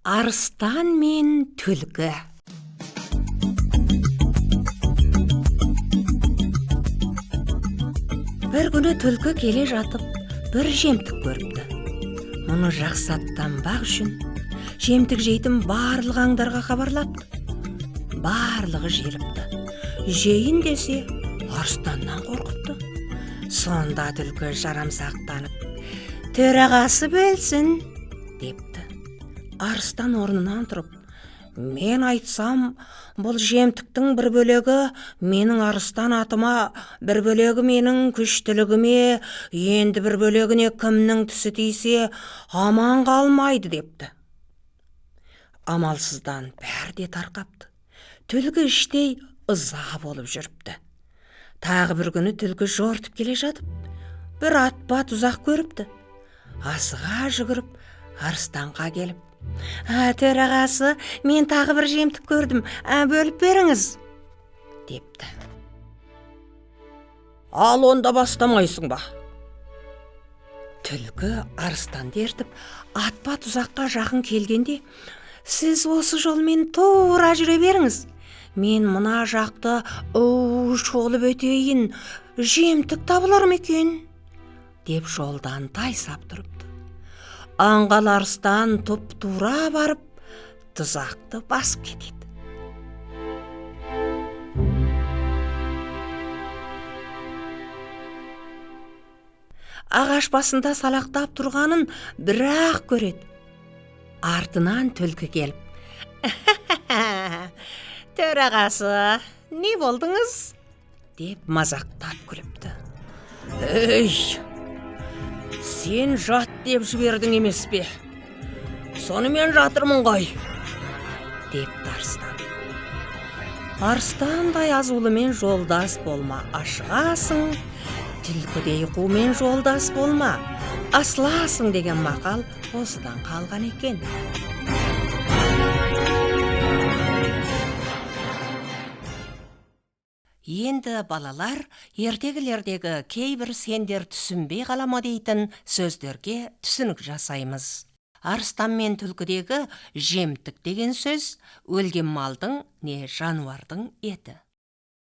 Арыстан мен түлкі. Бір күні түлкі келе жатып, бір жемтік көріпті. Мұны жақсы аттанбақ үшін жемтік жейтін барлық аңдарға хабарлапты. Барлығы желіпті. Жейін десе, арыстаннан қорқыпты. Сонда түлкі жарамсақтанып, төрағасы бөлсін, депті. Арыстан орнынан тұрып, мен айтсам, бұл жемтіктің бір бөлегі менің арыстан атыма, бір бөлегі менің күштілігіме, енді бір бөлегіне кімнің түсі тисе, аман қалмайды, депті. Амалсыздан бәрі де тарқапты. Түлкі іштей ыза болып жүріпті. Тағы бір күні түлкі жортып келе жатып, бір атпа тұзақ көріпті. Асыға жүгіріп, арыстанға келіп, төрағасы, мен тағы бір жемтік көрдім, бөліп беріңіз, депті. Ал онда бастамайсың ба? Түлкі арыстанды ертіп, атпа тұзаққа жақын келгенде, сіз осы жолмен тура жүре беріңіз. Мен мына жақты шолып өтейін, жемтік табылар ма екен? Деп жолдан тайсап тұрыпты. Аңғал арыстан тұп-тура барып, тұзақты басып кетеді. Ағаш басында салақтап тұрғанын бірақ көреді. Артынан түлкі келіп, төрағасы, не болдыңыз? Деп мазақтап күліпті. Ей! Сен жат деп жібердің емес пе? Сонымен жатырмын ғой, депті арыстан. Арыстандай азулымен жолдас болма, ашығасың, түлкідей қумен жолдас болма, асыласың деген мақал осыдан қалған екен. Енді балалар ертегілердегі кейбір сендер түсінбей қалама дейтін сөздерге түсінік жасаймыз. Арыстан мен түлкідегі жемтік деген сөз өлген малдың не жануардың еті.